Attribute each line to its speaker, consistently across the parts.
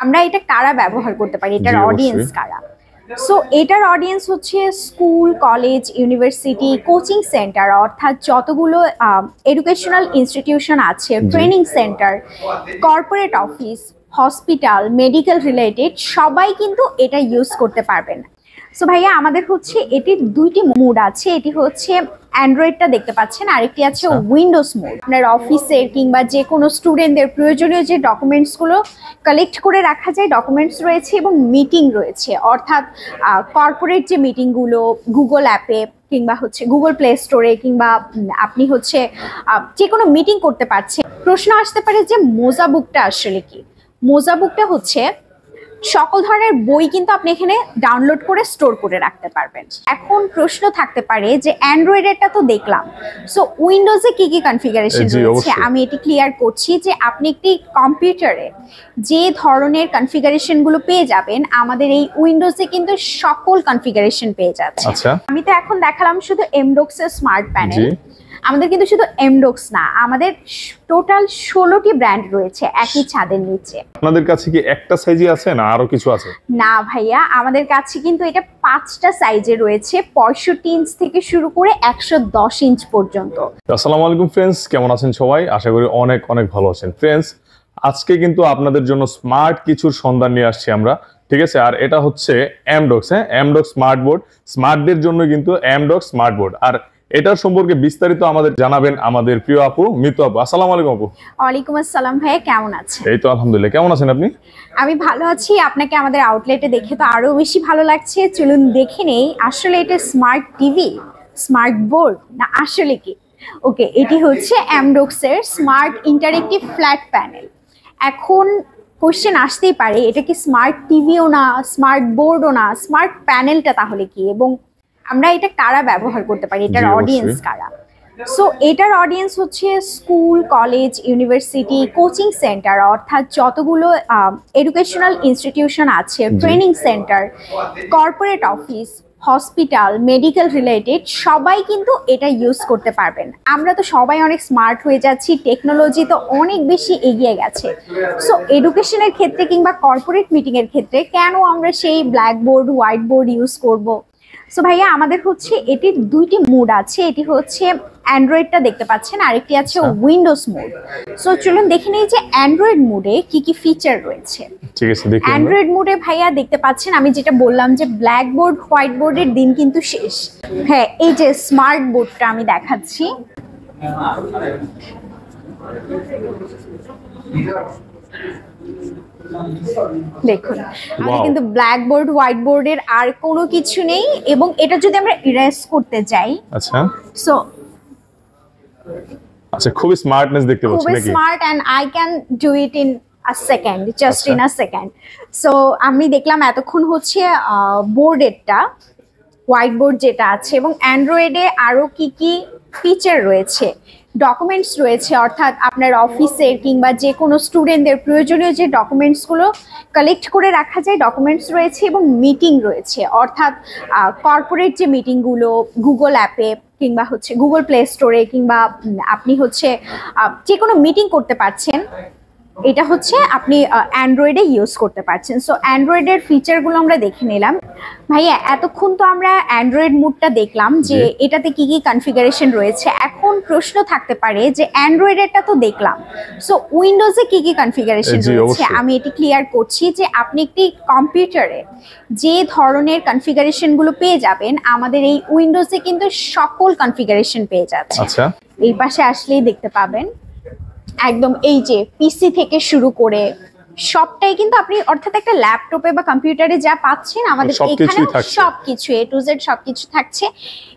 Speaker 1: আমরা এটা কারা ব্যবহার করতে পারি, এটার অডিয়েন্স কারা? সো এটার অডিয়েন্স হচ্ছে school, college, university, coaching centre, অর্থাৎ যতগুলো এডুকেশনাল ইনস্টিটিউশন আছে, training centre, corporate office, hospital, medical related সবাই কিন্তু এটা ইউজ করতে পারবেন। সো ভাইয়া আমাদের হচ্ছে এটির দুইটি মোড আছে। এটি হচ্ছে অ্যান্ড্রয়েডটা দেখতে পাচ্ছেন, আরেকটি আছে উইন্ডোজ মোড। আপনার অফিসের কিংবা যে কোনো স্টুডেন্টদের প্রয়োজনীয় যে ডকুমেন্টসগুলো কালেক্ট করে রাখা যায়, ডকুমেন্টস রয়েছে এবং মিটিং রয়েছে, অর্থাৎ কর্পোরেট যে মিটিংগুলো গুগল অ্যাপে কিংবা হচ্ছে গুগল প্লে স্টোরে কিংবা আপনি হচ্ছে যে কোনো মিটিং করতে পারছেন। প্রশ্ন আসতে পারে যে মোজা বুকটা আসলে কি? মোজা বুকটা হচ্ছে সকল ধরনের বই কিন্তু আপনি এখানে ডাউনলোড করে স্টোর করে রাখতে পারবেন। এখন প্রশ্ন থাকতে পারে যে অ্যান্ড্রয়েডেরটা তো দেখলাম, সো উইন্ডোজে কি কি কনফিগারেশন রয়েছে? আমি এটি ক্লিয়ার করছি যে আপনি একটি কম্পিউটারে যে ধরনের কনফিগারেশন গুলো পেয়ে যাবেন, আমাদের এই উইন্ডোজে কিন্তু সকল কনফিগারেশন পেয়ে যাচ্ছে। আমি তো এখন দেখালাম শুধু এমডক্স এর স্মার্ট প্যানেল। আমাদের কিন্তু শুধু এমডক্স না, আমাদের টোটাল 16টি ব্র্যান্ড রয়েছে একই ছাদের নিচে।
Speaker 2: আপনাদের কাছে কি একটা সাইজই আছে না আরো কিছু আছে?
Speaker 1: না ভাইয়া, আমাদের কাছে কিন্তু এটা 5টা সাইজে রয়েছে, 65 ইঞ্চ থেকে শুরু করে 110 ইঞ্চ পর্যন্ত।
Speaker 2: আসসালামু আলাইকুম ফ্রেন্ডস, কেমন আছেন সবাই? আশা করি অনেক অনেক ভালো আছেন। ফ্রেন্ডস, আজকে কিন্তু আপনাদের জন্য স্মার্ট কিছুর সন্ধান নিয়ে আসছি আমরা, ঠিক আছে? আর এটা হচ্ছে এমডক্স, এমডক্স স্মার্ট বোর্ড। স্মার্টদের জন্য কিন্তু এমডক্স স্মার্ট বোর্ড। আর এটার সম্পর্কে বিস্তারিত আমাদের জানাবেন আমাদের প্রিয় আপু মিতু আপু। আসসালামু আলাইকুম আপু।
Speaker 1: ওয়ালাইকুম আসসালাম ভাইয়া, কেমন আছেন?
Speaker 2: এই তো আলহামদুলিল্লাহ, কেমন আছেন আপনি?
Speaker 1: আমি ভালো আছি। আপনাকে আমাদের আউটলেটে দেখে তো আরো বেশি ভালো লাগছে। চলুন দেখে নেই আসলে এটা স্মার্ট টিভি, স্মার্ট বোর্ড না আসলে কি। ওকে, এটি হচ্ছে এমডক্স এর স্মার্ট ইন্টারেক্টিভ ফ্ল্যাট প্যানেল। এখন কোশ্চেন আসতেই পারে এটা কি স্মার্ট টিভিও না, স্মার্ট বোর্ডও না, স্মার্ট প্যানেলটা তাহলে কি, এবং আমরা এটা কারা ব্যবহার করতে পারি, এটার অডিয়েন্স কারা? সো এটার অডিয়েন্স হচ্ছে school, college, university, coaching centre, অর্থাৎ যতগুলো এডুকেশনাল ইনস্টিটিউশন আছে, training centre, corporate office, hospital, medical related সবাই কিন্তু এটা ইউজ করতে পারবেন। আমরা তো সবাই অনেক স্মার্ট হয়ে যাচ্ছি, টেকনোলজি তো অনেক বেশি এগিয়ে গেছে। সো এডুকেশনের ক্ষেত্রে কিংবা কর্পোরেট মিটিং এর ক্ষেত্রে কেন আমরা সেই ব্ল্যাকবোর্ড, হোয়াইট বোর্ড ইউজ করব? সো ভাইয়া আমাদের হচ্ছে এটির দুইটি মোড আছে। এটি হচ্ছে অ্যান্ড্রয়েডটা দেখতে পাচ্ছেন, আরেকটি আছে উইন্ডোজ মোড। সো চলুন দেখে নিই যে অ্যান্ড্রয়েড মোডে কি কি ফিচার রয়েছে।
Speaker 2: ঠিক আছে, দেখি।
Speaker 1: অ্যান্ড্রয়েড মোডে ভাইয়া দেখতে পাচ্ছেন, আমি যেটা বললাম যে ব্ল্যাকবোর্ড, হোয়াইট বোর্ডের দিন কিন্তু শেষ। হ্যাঁ, এই যে স্মার্ট বোর্ডটা আমি দেখাচ্ছি। দেখুন, আমাদের কিন্তু ব্ল্যাকবোর্ড, হোয়াইট বোর্ডের আর কোনো কিছু নেই। এবং এটা যদি আমরা ইরেজ করতে যাই,
Speaker 2: আচ্ছা
Speaker 1: সো
Speaker 2: আচ্ছা, খুব স্মার্টনেস দেখতে পাচ্ছি নাকি?
Speaker 1: খুব smart, and I can do it in a second, just in a second. So আমি দেখলাম এতক্ষণ হচ্ছে বোর্ডেরটা, হোয়াইট বোর্ড যেটা আছে, এবং অ্যান্ড্রয়েডে আরো কি কি ফিচার রয়েছে। ডকুমেন্টস রয়েছে, অর্থাৎ আপনার অফিসের কিংবা যে কোনো স্টুডেন্টদের প্রয়োজনীয় যে ডকুমেন্টসগুলো কালেক্ট করে রাখা যায়, ডকুমেন্টস রয়েছে এবং মিটিং রয়েছে, অর্থাৎ কর্পোরেট যে মিটিংগুলো গুগল অ্যাপে কিংবা হচ্ছে গুগল প্লে স্টোরে কিংবা আপনি হচ্ছে যে কোনো মিটিং করতে পারছেন। এটা হচ্ছে আপনি অ্যান্ড্রয়েডে ইউজ করতে পারছেন। সো অ্যান্ড্রয়েডের ফিচারগুলো আমরা দেখে নিলাম। ভাইয়া এতক্ষণ তো আমরা অ্যান্ড্রয়েড মোডটা দেখলাম যে এটাতে কি কি কনফিগারেশন রয়েছে। এখন প্রশ্ন থাকতে পারে যে অ্যান্ড্রয়েডেরটা তো দেখলাম, সো উইন্ডোজে কি কি কনফিগারেশন রয়েছে? আমি এটি ক্লিয়ার করছি যে আপনি একটি কম্পিউটারে যে ধরনের কনফিগারেশন গুলো পেয়ে যাবেন, আমাদের এই উইন্ডোজে কিন্তু সকল কনফিগারেশন পেয়ে যাচ্ছে।
Speaker 2: আচ্ছা,
Speaker 1: এই পাশে আসলেই দেখতে পাবেন একদম এই যে পিসি থেকে শুরু করে সবটাই কিন্তু আপনি, অর্থাৎ একটা ল্যাপটপে বা কম্পিউটারে যা পাচ্ছেন আমাদের এখানে সবকিছু এ টু জেড সবকিছু থাকছে।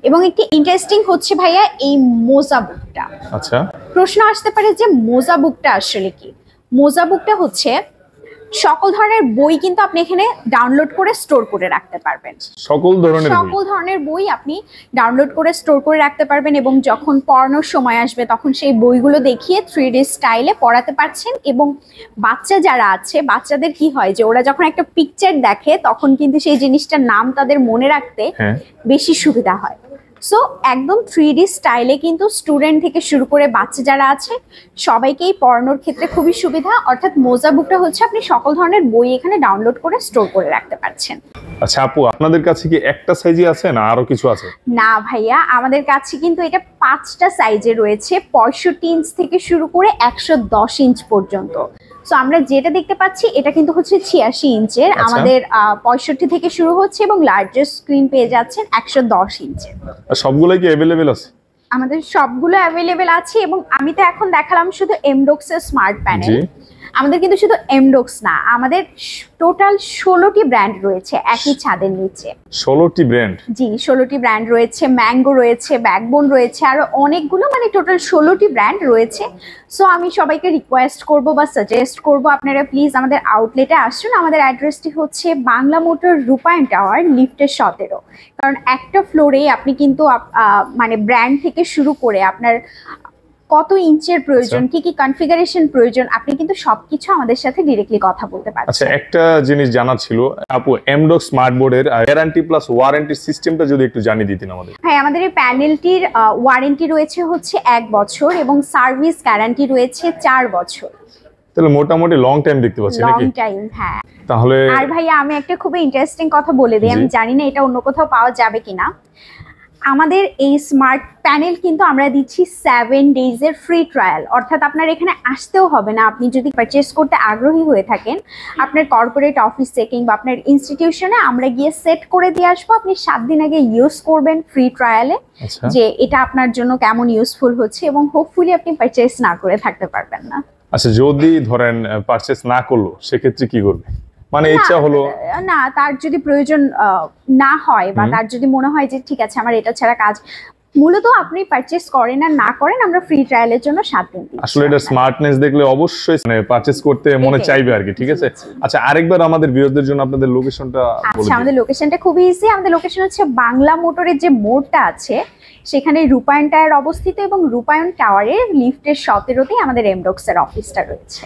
Speaker 1: এবং একটি ইন্টারেস্টিং হচ্ছে ভাইয়া এই মোজা বুকটা।
Speaker 2: আচ্ছা,
Speaker 1: প্রশ্ন আসতে পারে যে মোজা বুকটা আসলে কি? মোজা বুকটা হচ্ছে সকল ধরনের বই কিন্তু আপনি এখানে ডাউনলোড করে স্টোর করে রাখতে পারবেন। সকল ধরনের বই আপনি ডাউনলোড করে স্টোর করে রাখতে পারবেন, এবং যখন পড়ানোর সময় আসবে তখন সেই বইগুলো দেখিয়ে 3D স্টাইলে পড়াতে পারছেন। এবং বাচ্চা যারা আছে, বাচ্চাদের কি হয় যে ওরা যখন একটা পিকচার দেখে তখন কিন্তু সেই জিনিসটার নাম তাদের মনে রাখতে বেশি সুবিধা হয়। সো একদম 3D স্টাইলে কিন্তু স্টুডেন্ট থেকে শুরু করে বাচ্চা যারা আছে সবাইকেই পড়ানোর ক্ষেত্রে খুবই সুবিধা। অর্থাৎ মোজা বুকটা হচ্ছে আপনি সকল ধরনের বই এখানে ডাউনলোড করে স্টোর করে রাখতে পারছেন।
Speaker 2: আচ্ছা আপু, আপনাদের কাছে কি একটা সাইজই আছে না আরো কিছু আছে?
Speaker 1: না ভাইয়া, আমাদের কাছে কিন্তু এটা 5টা সাইজে রয়েছে, 65 ইঞ্চ থেকে শুরু করে 110 ইঞ্চ পর্যন্ত। সো আমরা যেটা দেখতে পাচ্ছি এটা কিন্তু হচ্ছে 86 ইঞ্চের।
Speaker 2: আচ্ছা।
Speaker 1: আমাদের 65 থেকে শুরু হচ্ছে এবং লার্জেস্ট স্ক্রিন পেয়ে যাচ্ছেন 110 ইঞ্চের।
Speaker 2: আর সবগুলোই কি অ্যাভেলেবেল আছে?
Speaker 1: আমাদের সবগুলো অ্যাভেলেবেল আছে এবং আমি তো এখন দেখালাম শুধু এমডক্সের স্মার্ট প্যানেল। আমাদের কিন্তু শুধু এমডক্স না, আমাদের টোটাল 16টি ব্র্যান্ড রয়েছে একই ছাদের নিচে।
Speaker 2: 16টি ব্র্যান্ড?
Speaker 1: জি, 16টি ব্র্যান্ড রয়েছে, ম্যাঙ্গো রয়েছে, ব্যাকবোন রয়েছে, আরো অনেকগুলো, মানে টোটাল 16টি ব্র্যান্ড রয়েছে। সো আমি সবাইকে রিকোয়েস্ট করব বা সাজেস্ট করব আপনারা প্লিজ আমাদের আউটলেটে আসুন। আমাদের অ্যাড্রেসটি হচ্ছে বাংলা মোটর রূপায়ণ টাওয়ার, লিফটের 17। কারণ একটা ফ্লোরে আপনি কিন্তু মানে ব্র্যান্ড থেকে শুরু করে আপনার কত ইঞ্চের প্রয়োজন, কি কি কনফিগারেশন প্রয়োজন, আপনি কিন্তু সবকিছু আমাদের সাথে ডিরেক্টলি কথা বলতে পারছেন।
Speaker 2: আচ্ছা, একটা জিনিস জানার ছিল আপু, এমডক্স স্মার্ট বোর্ডের গ্যারান্টি প্লাস ওয়ারেন্টি সিস্টেমটা যদি একটু জানিয়ে দিতেন আমাদের।
Speaker 1: হ্যাঁ, আমাদের এই প্যানেলটির ওয়ারেন্টি রয়েছে হচ্ছে 1 বছর এবং সার্ভিস গ্যারান্টি রয়েছে 4 বছর।
Speaker 2: তাহলে মোটামুটি লং টাইম দেখতে পাচ্ছি নাকি?
Speaker 1: লং টাইম, হ্যাঁ।
Speaker 2: তাহলে
Speaker 1: আর ভাইয়া আমি একটা খুবই ইন্টারেস্টিং কথা বলে দিই, আমি জানি না এটা অন্য কোথাও পাওয়া যাবে কিনা। আমাদের এই স্মার্ট প্যানেল কিন্তু আমরা দিচ্ছি 7 ডেজের ফ্রি ট্রায়াল। অর্থাৎ আপনার এখানে আসতেও হবে না। আপনি যদি পারচেস করতে আগ্রহী হয়ে থাকেন, আপনার কর্পোরেট অফিসে কিংবা আপনার ইনস্টিটিউশনে আমরা গিয়ে সেট করে দিয়ে আসবো। আপনি 7 দিন আগে ইউজ করবেন ফ্রি ট্রায়ালে, যে এটা আপনার জন্য কেমন ইউজফুল হচ্ছে, এবং হোপফুলি আপনি পারচেস না করে থাকতে পারবেন না।
Speaker 2: আচ্ছা, যদি ধরেন পারচেস না করলো সেক্ষেত্রে কি করবে? মানে ইচ্ছা হলো
Speaker 1: না, তার যদি প্রয়োজন না হয় বা তার যদি মনে হয় যে ঠিক আছে আমার এটা ছাড়া কাজ, মূলত আপনি পারচেস করেন আর না করেন, আমরা ফ্রি ট্রায়ালের জন্য 7 দিন দিই।
Speaker 2: আসলে এটা স্মার্টনেস দেখলে অবশ্যই মানে পারচেস করতে মনে চাইবে আর কি, ঠিক আছে? আচ্ছা, আরেকবার আমাদের ভিউয়ারদের জন্য আপনাদের লোকেশনটা বলে দিন।
Speaker 1: আচ্ছা, আমাদের লোকেশনটা খুবই ইজি। আমাদের লোকেশন হচ্ছে বাংলা মোটরের যে মোড়টা আছে সেখানে রূপায়ণ টাওয়ার অবস্থিত এবং রূপায়ণ টাওয়ারের লিফটের 17তেই আমাদের এমডক্স এর অফিসটা রয়েছে।